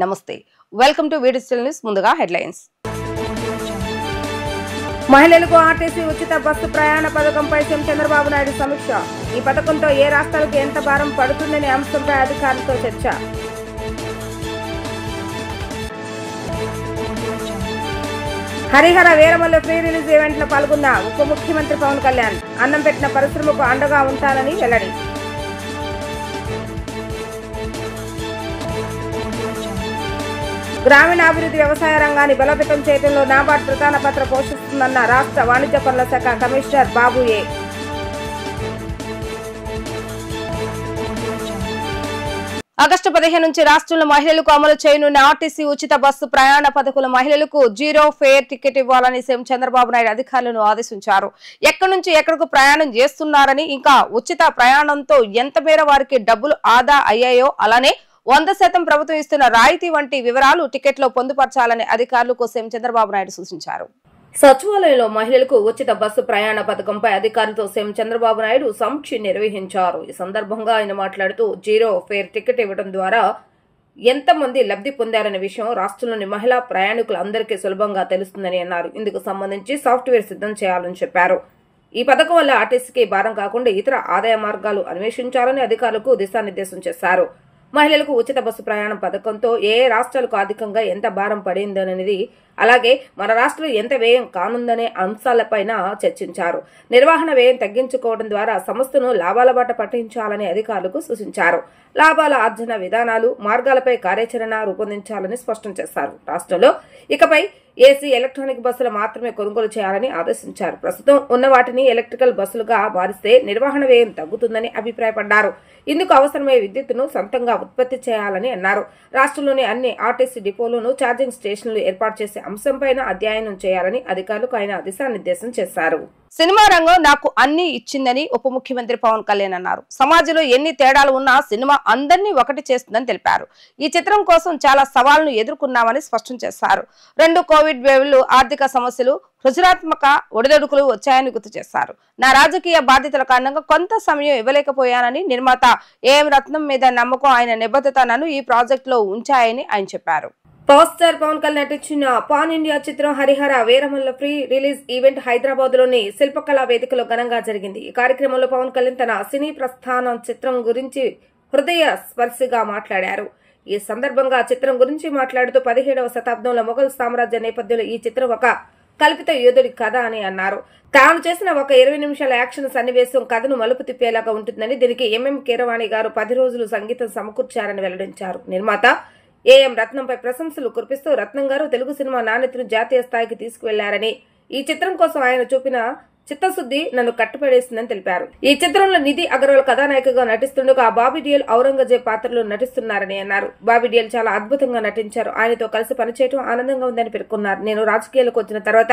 నమస్తే welcome to digital news ముందుగా headlines మహిళలకు ఆర్టీసీ ఉచిత బస్సు ప్రయాణ పథకంపై సీఎం చంద్రబాబు నాయుడు సమీక్ష ఈ పథకంతో ఏ రాష్ట్రాలకు ఎంత భారం పడుతుందనే అంశంపై అధికారులతో చర్చ Harihara Veeramallu free release event లో పాల్గొన్న ఉప ముఖ్యమంత్రి పవన్ కళ్యాణ్ అన్నం పెట్టిన పరిశ్రమకు అండగా ఉంటానని వెల్లడి గ్రామీణాభివృద్ధి వ్యవసాయ రంగాన్ని బలోపేతం చేయడంలో నాబార్డ్ ప్రధాన పాత్ర పోషిస్తుందన్న రాష్ట్ర వాణిజ్య పనుల శాఖ కమిషనర్ బాబు ఏ. ఆగస్టు 15 నుంచి రాష్ట్రంలో మహిళలకు అమలు చేయనున్న ఆర్టీసీ ఉచిత బస్సు ప్రయాణ పథకాల మహిళలకు జీరో ఫేర్ టికెట్ ఇవ్వాలని సీఎం చంద్రబాబు నాయుడు అధికారులను ఆదేశించారు. ఎక్కడి నుంచి ఎక్కడకు ప్రయాణం చేస్తున్నారని ఇంకా ఉచిత ప్రయాణంతో ఎంత మేర వారికి డబ్బులు ఆదా అయ్యాయో అలానే 100% ప్రభుత్వం ఇస్తున్న రాయితీ వంటి వివరాలు టికెట్లో పొందుపరచాలని అధికారులకు సీఎం చంద్రబాబు నాయుడు సూచించారు. సచివాలయంలో మహిళలకు ఉచిత బస్సు ప్రయాణ పథకంపై అధికారులతో సీఎం చంద్రబాబు నాయుడు సమీక్ష నిర్వహించారు. ఈ సందర్భంగా ఆయన మాట్లాడుతూ జీరో ఫేర్ టికెట్ ఇవ్వడం ద్వారా ఎంతమంది లబ్ధి పొందారనే విషయం రాష్ట్రంలోని మహిళా ప్రయాణికులందరికీ సులభంగా తెలుస్తుందని అన్నారు. ఇందుకు సంబంధించి సాఫ్ట్వేర్ సిద్ధం చేయాలని చెప్పారు. ఈ పథకం వల్ల ఆర్టీసీకి భారం కాకుండా ఇతర ఆదాయ మార్గాలు అన్వేషించాలని అధికారులకు దిశానిర్దేశం చేశారు. మహిళలకు ఉచిత బస్సు ప్రయాణం పథకంతో ఏ రాష్ట్రాలకు ఆర్థికంగా ఎంత భారం పడిందనేది అలాగే మన రాష్ట్రంలో ఎంత వ్యయం కానుందనే అంశాలపైన చర్చించారు. నిర్వహణ వ్యయం తగ్గించుకోవడం ద్వారా సంస్థను లాభాల బాట పట్టించాలని అధికారులకు సూచించారు. లాభాల ఆర్జన విధానాలు మార్గాలపై కార్యాచరణ రూపొందించాలని స్పష్టం చేశారు. రాష్ట్రంలో ఇకపై ఏసీ ఎలక్ట్రానిక్ బస్సులు మాత్రమే కొనుగోలు చేయాలని ఆదేశించారు. ప్రస్తుతం ఉన్న వాటిని ఎలక్ట్రికల్ బస్సులుగా మారిస్తే నిర్వహణ వ్యయం తగ్గుతుందని అభిప్రాయపడ్డారు. ఇందుకు అవసరమయ్యే విద్యుత్తును సొంతంగా ఉత్పత్తి చేయాలని అన్నారు. రాష్ట్రంలోని అన్ని ఆర్టీసీ డిపోలను ఛార్జింగ్ స్టేషన్లు ఏర్పాటు చేసే అంశంపైన అధ్యయనం చేయాలని అధికారులకు ఆయన దిశానిర్దేశం చేశారు. సినిమా రంగం నాకు అన్ని ఇచ్చిందని ఉప ముఖ్యమంత్రి పవన్ కళ్యాణ్ అన్నారు. సమాజంలో ఎన్ని తేడాలు ఉన్నా సినిమా అందరినీ ఒకటి చేస్తుందని తెలిపారు. ఈ చిత్రం కోసం చాలా సవాళ్లను ఎదుర్కొన్నామని స్పష్టం చేశారు. 2 కోవిడ్ వేవ్లు, ఆర్థిక సమస్యలు, సృజనాత్మక ఒడిదొడుకులు వచ్చాయని గుర్తు చేశారు. నా రాజకీయ బాధ్యతల కారణంగా కొంత సమయం ఇవ్వలేకపోయానని, నిర్మాత ఏఎం రత్నం మీద నమ్మకం, ఆయన నిబద్ధత నన్ను ఈ ప్రాజెక్టులో ఉంచాయని ఆయన చెప్పారు. పవర్ స్టార్ పవన్ కళ్యాణ్ నటించిన పాన్ ఇండియా చిత్రం Harihara Veeramalla free release event Hyderabad లోని శిల్పకళా వేదికలో ఘనంగా జరిగింది. ఈ కార్యక్రమంలో పవన్ కళ్యాణ్ తన సినీ ప్రస్థానం చిత్రం గురించి హృదయ స్పర్శిగా మాట్లాడారు. ఈ సందర్భంగా చిత్రం గురించి మాట్లాడుతూ 17వ శతాబ్దంలో మొఘల్ సామ్రాజ్య నేపథ్యంలో ఈ చిత్రం ఒక కల్పిత యోధుడి కథ అని అన్నారు. తాను చేసిన ఒక 20 నిమిషాల యాక్షన్ సన్నివేశం కథను మలుపు తిప్పేలాగా ఉంటుందని, దీనికి ఎంఎం కీరవాణి గారు 10 రోజులు సంగీతం సమకూర్చారని వెల్లడించారు. నిర్మాత ఏఎం రత్నంపై ప్రశంసలు కురిపిస్తూ రత్నం గారు తెలుగు సినిమా నాణ్యతను జాతీయ స్థాయికి తీసుకువెళ్లారని, ఈ చిత్రం కోసం ఆయన చూపిన చిత్తశుద్ధి నన్ను కట్టుపడేసిందని తెలిపారు. ఈ చిత్రంలో నిధి అగర్వాల్ కథానాయికగా నటిస్తుండగా బాబీ డియల్ ఔరంగజేబ్ పాత్రలో నటిస్తున్నారని అన్నారు. బాబీ డియల్ చాలా అద్భుతంగా నటించారు. ఆయనతో కలిసి పనిచేయడం ఆనందంగా ఉందని పేర్కొన్నారు. నేను రాజకీయాలకు వచ్చిన తర్వాత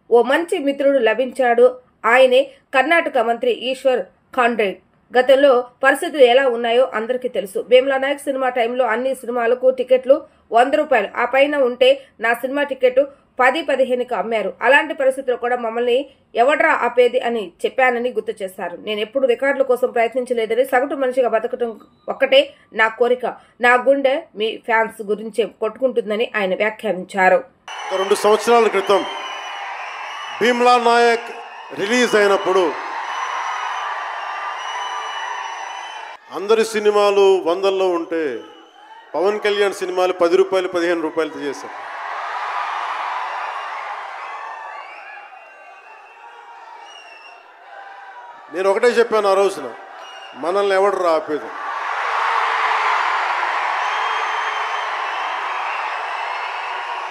ఓ మంచి మిత్రుడు లభించాడు. ఆయనే కర్ణాటక మంత్రి ఈశ్వర్ ఖండ్రే. గతంలో పరిస్థితులు ఎలా ఉన్నాయో అందరికీ తెలుసు. భీమ్లా నాయక్ సినిమా టైంలో అన్ని సినిమాలకు టికెట్లు 100 రూపాయలు, ఆ పైన ఉంటే నా సినిమా టికెట్ 10-15కి అమ్మారు. అలాంటి పరిస్థితుల్లో కూడా మమ్మల్ని ఎవడ్రా ఆపేది అని చెప్పానని గుర్తు చేశారు. నేను ఎప్పుడు రికార్డుల కోసం ప్రయత్నించలేదని, సగటు మనిషిగా బతకటం ఒక్కటే నా కోరిక, నా గుండె మీ ఫ్యాన్స్ గురించే కొట్టుకుంటుందని ఆయన వ్యాఖ్యానించారు. 2 సంవత్సరాల క్రితం భీమ్లా నాయక్ రిలీజ్ అయినప్పుడు అందరి సినిమాలు 100లో ఉంటే పవన్ కళ్యాణ్ సినిమాలు 10 రూపాయలు 15 రూపాయలు చేశారు. నేను ఒకటే చెప్పాను ఆ రోజున, మనల్ని ఎవడు ఆపేది.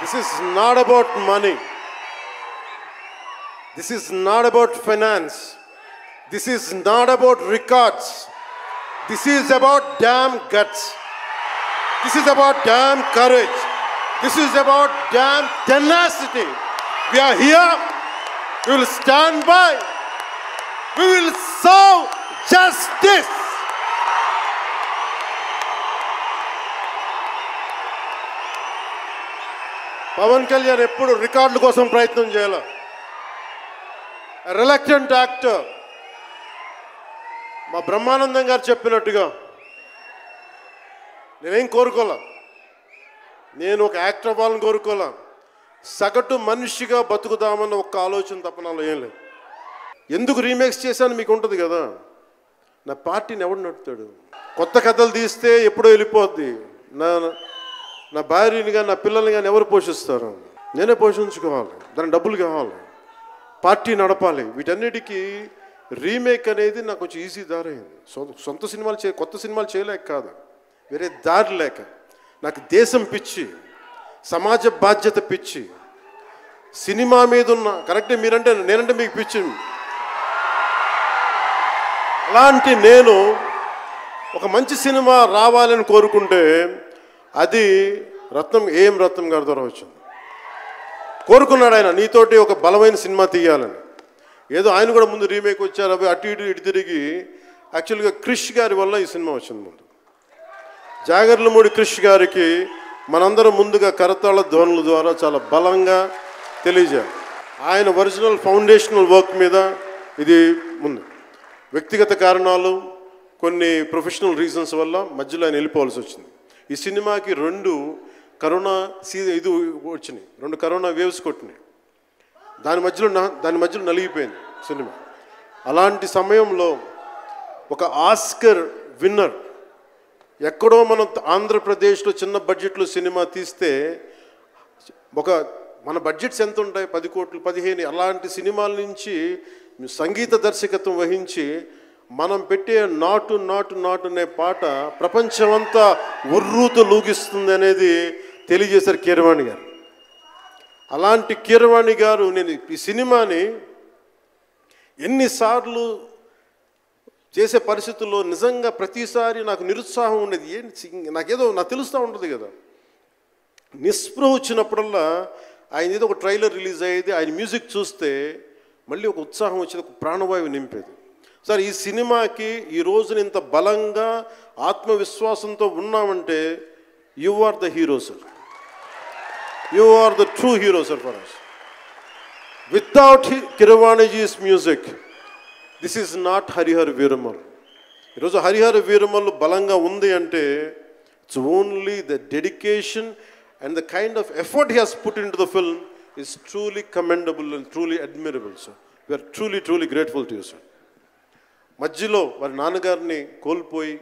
This is not about money, this is not about finance, this is not about records. This is about damn guts. This is about damn courage. This is about damn tenacity. We are here. We will stand by. We will serve justice. Pawan Kalyan ఎప్పుడు రికార్డుల కోసం ప్రయత్నం చేయాలి. Reluctant actor. మా బ్రహ్మానందం గారు చెప్పినట్టుగా నేనేం కోరుకోలే, నేను ఒక యాక్టర్ అవ్వాలని కోరుకోలే, సగటు మనిషిగా బతుకుదామన్న ఒక్క ఆలోచన తప్ప నాలో ఏం లేదు. ఎందుకు రీమేక్స్ చేశాను మీకు ఉంటుంది కదా. నా పార్టీని ఎవడు నడుపుతాడు? కొత్త కథలు తీస్తే ఎప్పుడో వెళ్ళిపోద్ది. నా భార్యని కానీ నా పిల్లల్ని కానీ ఎవరు పోషిస్తారు? నేనే పోషించుకోవాలి, దానికి డబ్బులు కావాలి, పార్టీ నడపాలి. వీటన్నిటికీ రీమేక్ అనేది నాకు కొంచెం ఈజీ దారి అయింది. సొంత సినిమాలు కొత్త సినిమాలు చేయలేక కాదు, వేరే దారి లేక. నాకు దేశం పిచ్చి, సమాజ బాధ్యత పిచ్చి, సినిమా మీద ఉన్న కరెక్టే నేనంటే మీకు పిచ్చి. అలాంటి నేను ఒక మంచి సినిమా రావాలని కోరుకుంటే అది రత్నం గారి ద్వారా వచ్చింది. కోరుకున్నాడు ఆయన, నీతోటి ఒక బలమైన సినిమా తీయాలని. ఏదో ఆయన కూడా ముందు రీమేక్ వచ్చారు, అవి అటు ఇటు తిరిగి యాక్చువల్గా క్రిష్ గారి వల్ల ఈ సినిమా వచ్చింది. ముందు జాగర్లమూడి క్రిష్ గారికి మనందరం ముందుగా కరతాళ ధ్వనుల ద్వారా చాలా బలంగా తెలియజేయాలి. ఆయన ఒరిజినల్ ఫౌండేషనల్ వర్క్ మీద ఇది ముందు. వ్యక్తిగత కారణాలు, కొన్ని ప్రొఫెషనల్ రీజన్స్ వల్ల మధ్యలో ఆయన వెళ్ళిపోవాల్సి వచ్చింది. ఈ సినిమాకి 2 కరోనా ఇది వచ్చినాయి, 2 కరోనా వేవ్స్ కొట్టినాయి. దాని మధ్యలో నలిగిపోయింది సినిమా. అలాంటి సమయంలో ఒక ఆస్కర్ విన్నర్ ఎక్కడో మనం ఆంధ్రప్రదేశ్లో చిన్న బడ్జెట్లో సినిమా తీస్తే మన బడ్జెట్స్ ఎంత ఉంటాయి? 10 కోట్లు 15. అలాంటి సినిమాల నుంచి సంగీత దర్శకత్వం వహించి మనం పెట్టే నాటు నాటు నాటు అనే పాట ప్రపంచమంతా ఉర్రూతో లూగిస్తుంది అనేది తెలియజేశారు కీరవాణి గారు. అలాంటి కీరవాణి గారు నేను ఈ సినిమాని ఎన్నిసార్లు చేసే పరిస్థితుల్లో నిజంగా ప్రతిసారి నాకు నిరుత్సాహం ఉండేది. నాకు తెలుస్తూ ఉంటుంది కదా, నిస్పృహ వచ్చినప్పుడల్లా ఆయన ఏదో ఒక ట్రైలర్ రిలీజ్ అయ్యేది, ఆయన మ్యూజిక్ చూస్తే మళ్ళీ ఒక ఉత్సాహం వచ్చేది, ఒక ప్రాణవాయువు నింపేది. సార్ ఈ సినిమాకి ఈ రోజున ఇంత బలంగా ఆత్మవిశ్వాసంతో ఉన్నామంటే you are the hero sir, you are the true hero sir for us. Without కీరవాణిజీస్ music this is not Harihara Veeramal. ఈరోజు హరిహర వీరమల్ బలంగా ఉంది అంటే it's only the dedication and the kind of effort he has put into the film is truly commendable and truly admirable, sir. We are truly grateful to you, sir. మధ్యలో వారి నాన్నగారిని కోల్పోయి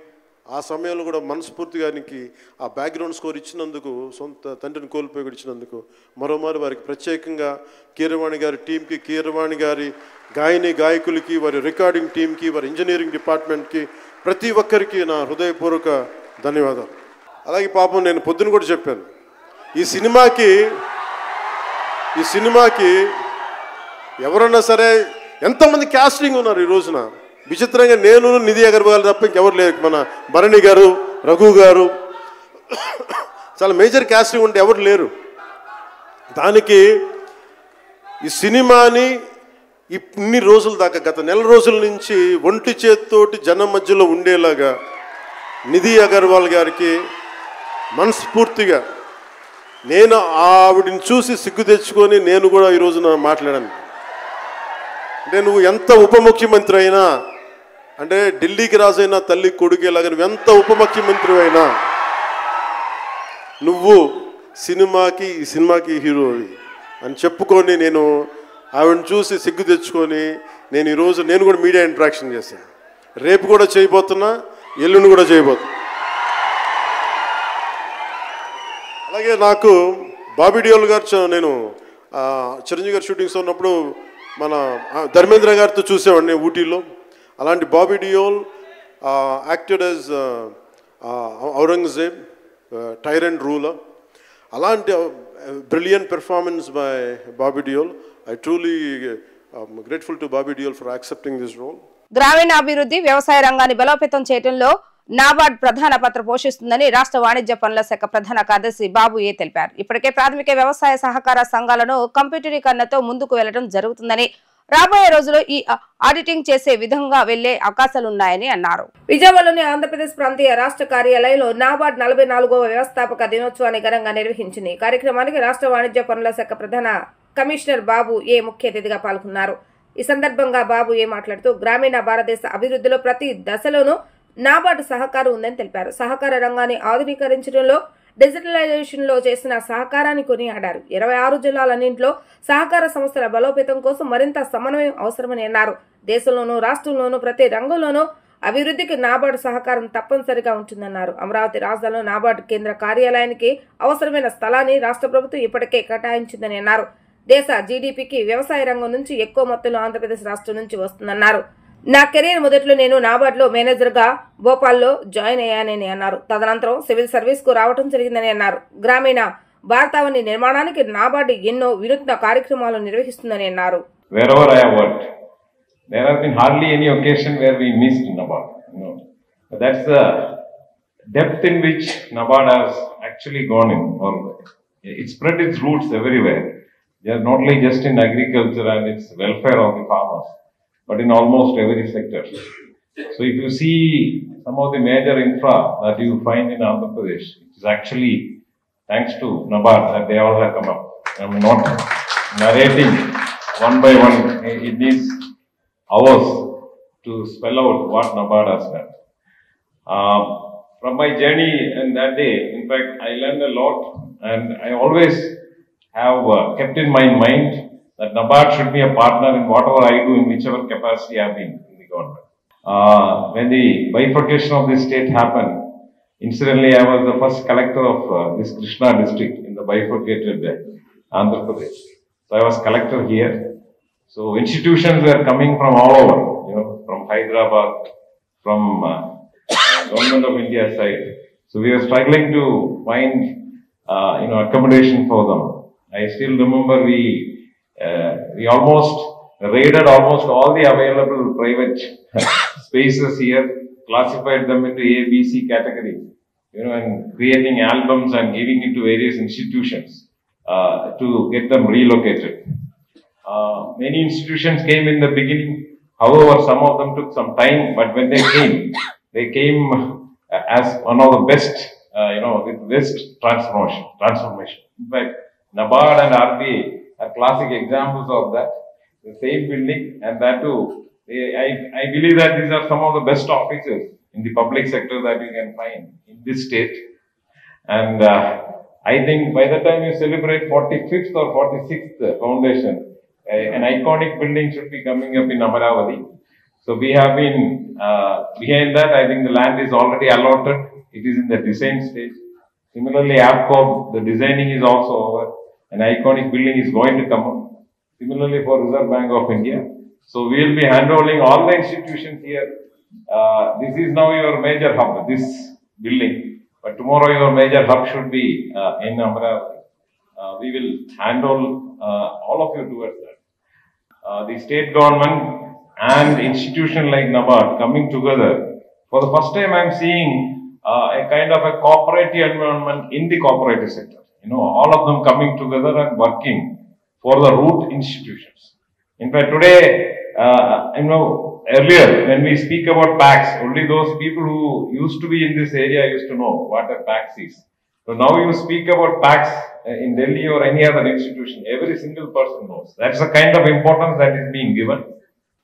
ఆ సమయంలో కూడా మనస్ఫూర్తిగా ఆయనకి ఆ బ్యాక్గ్రౌండ్ స్కోర్ ఇచ్చినందుకు, సొంత తండ్రిని కోల్పోయి కూడా ఇచ్చినందుకు మరోమారు వారికి ప్రత్యేకంగా కీరవాణి గారి టీంకి, కీరవాణి గారి గాయకులకి, వారి రికార్డింగ్ టీంకి, వారి ఇంజనీరింగ్ డిపార్ట్మెంట్కి, ప్రతి ఒక్కరికి నా హృదయపూర్వక ధన్యవాదాలు. అలాగే పాపం నేను పొద్దున కూడా చెప్పాను, ఈ సినిమాకి ఎవరన్నా సరే ఎంతోమంది క్యాస్టింగ్ ఉన్నారు ఈ రోజున. విచిత్రంగా నేను, నిధి అగర్వాల్ తప్ప ఇంకెవరు లేరు. మన భరణి గారు, రఘు గారు, చాలా మేజర్ క్యాస్టింగ్ ఉంటే ఎవరు లేరు. దానికి ఈ సినిమాని ఇన్ని రోజుల దాకా, గత నెల రోజుల నుంచి ఒంటి చేత్తోటి జనం మధ్యలో ఉండేలాగా నిధి అగర్వాల్ గారికి మనస్ఫూర్తిగా నేను ఆవిడని చూసి సిగ్గు తెచ్చుకొని నేను కూడా ఈ రోజున మాట్లాడాను. అంటే నువ్వు ఎంత ఉప ముఖ్యమంత్రి అయినా, అంటే ఢిల్లీకి రాజైనా తల్లి కొడుకేలాగా నువ్వు ఎంత ఉప ముఖ్యమంత్రి అయినా నువ్వు ఈ సినిమాకి హీరోవి అని చెప్పుకొని నేను ఆవిడని చూసి సిగ్గు తెచ్చుకొని నేను కూడా మీడియా ఇంటరాక్షన్ చేశాను. రేపు కూడా చేయబోతున్నా, ఎల్లుండి కూడా చేయబోతున్నా. అలాగే నాకు బాబీ డియోల్ గారు, నేను చిరంజీవి గారు షూటింగ్స్ ఉన్నప్పుడు మన ధర్మేంద్ర గారితో చూసేవాడిని ఊటీలో. అలాంటి Bobby Deol acted as Aurangzeb, tyrant ruler. అలాంటి brilliant performance by Bobby Deol. I truly grateful to Bobby Deol for accepting this role. గ్రామీణాభివృద్ధి, వ్యవసాయ రంగాన్ని బలోపేతం చేయడంలో నాబార్డ్ ప్రధాన పాత్ర పోషిస్తుందని రాష్ట్ర వాణిజ్య పనుల శాఖ ప్రధాన కార్యదర్శి బాబు ఏ తెలిపారు. ఇప్పటికే ప్రాథమిక వ్యవసాయ సహకార సంఘాలను కంప్యూటరీకరణతో ముందుకు వెళ్లడం జరుగుతుందని, రాబోయే రోజుల్లో ఈ ఆడిటింగ్ చేసే విధంగా వెళ్లే అవకాశాలున్నాయని అన్నారు. విజయవాడలోని ఆంధ్రప్రదేశ్ ప్రాంతీయ రాష్ట్ర కార్యాలయంలో నాబార్డ్ 44వ వ్యవస్థాపక దినోత్సవాన్ని ఘనంగా నిర్వహించింది. ఈ కార్యక్రమానికి రాష్ట్ర వాణిజ్య పనుల శాఖ ప్రధాన కమిషనర్ బాబు ఏ ముఖ్య అతిథిగా పాల్గొన్నారు. ఈ సందర్భంగా బాబు ఏ మాట్లాడుతూ గ్రామీణ భారతదేశ అభివృద్ధిలో ప్రతి దశలోనూ నాబార్డు సహకారం ఉందని తెలిపారు. సహకార రంగాన్ని ఆధునీకరించడంలో డిజిటలైజేషన్ లో చేసిన సహకారాన్ని కొనియాడారు. 26 జిల్లాలన్నింటిలో సహకార సంస్థల బలోపేతం కోసం మరింత సమన్వయం అవసరమని అన్నారు. దేశంలోనూ రాష్ట్రంలోనూ ప్రతి రంగంలోనూ అభివృద్ధికి నాబార్డు సహకారం తప్పనిసరిగా ఉంటుందన్నారు. అమరావతి రాజధానిలో నాబార్డు కేంద్ర కార్యాలయానికి అవసరమైన స్థలాన్ని రాష్ట్ర ప్రభుత్వం ఇప్పటికే కేటాయించిందని అన్నారు. దేశ జీడీపీకి వ్యవసాయ రంగం నుంచి ఎక్కువ మొత్తంలో ఆంధ్రప్రదేశ్ రాష్ట్రం నుంచి వస్తుందన్నారు. నా కెరీర్ మొదట్లో నేను నాబార్డులో మేనేజర్ గా భోపాల్లో జాయిన్ అయ్యానని అన్నారు. తదనంతరం సివిల్ సర్వీస్ కు రావడం జరిగిందని అన్నారు. గ్రామీణ భారతావని నిర్మాణానికి నాబార్డు ఎన్నో వినూత్న కార్యక్రమాలు నిర్వహిస్తుందని అన్నారు. There has been hardly any occasion where we missed NABARD. But that's the depth in which NABARD has actually gone in, or it spread its roots everywhere. They are not only just in agriculture and its welfare of the farmers, but in almost every sector. So if you see some of the major infra that you find in Andhra Pradesh, it is actually thanks to NABARD that they all have come up. I'm not narrating one by one. It needs hours to spell out what NABARD has done. From my journey in that day, in fact, I learned a lot, and I always have kept in my mind that NABARD should be a partner in whatever I do, in whichever capacity I have been in the government. When the bifurcation of this state happened, incidentally, I was the first collector of this Krishna district in the bifurcated Andhra Pradesh. So I was collector here. So institutions were coming from all over, from Hyderabad, from Government of India side. So we were struggling to find, accommodation for them. I still remember we almost raided almost all the available private spaces here, classified them into A, B, C categories, and creating albums and giving it to various institutions to get them relocated. Many institutions came in the beginning. However, some of them took some time, but when they came as one of the best, with best transformation. In fact, NABARD and RBI are classic examples of that. The same building, and that too, I believe that these are some of the best offices in the public sector that you can find in this state. And I think by the time you celebrate 45th or 46th foundation, an iconic building should be coming up in Amaravati. So we have been behind that. I think the land is already allotted. It is in the design stage. Similarly, APCOM, the designing is also over. An iconic building is going to come up. Similarly for Reserve Bank of India. So we will be handholding all the institutions here. This is now your major hub, this building. But tomorrow your major hub should be in Amaravati. We will handle all of you towards that. The state government and institution like NABARD coming together. For the first time I am seeing a kind of a cooperative environment in the cooperative sector. All of them coming together and working for the root institutions. In fact, today, earlier when we speak about PAX, only those people who used to be in this area used to know what a PAX is. So now you speak about PAX in Delhi or any other institution, every single person knows. That's the kind of importance that is being given.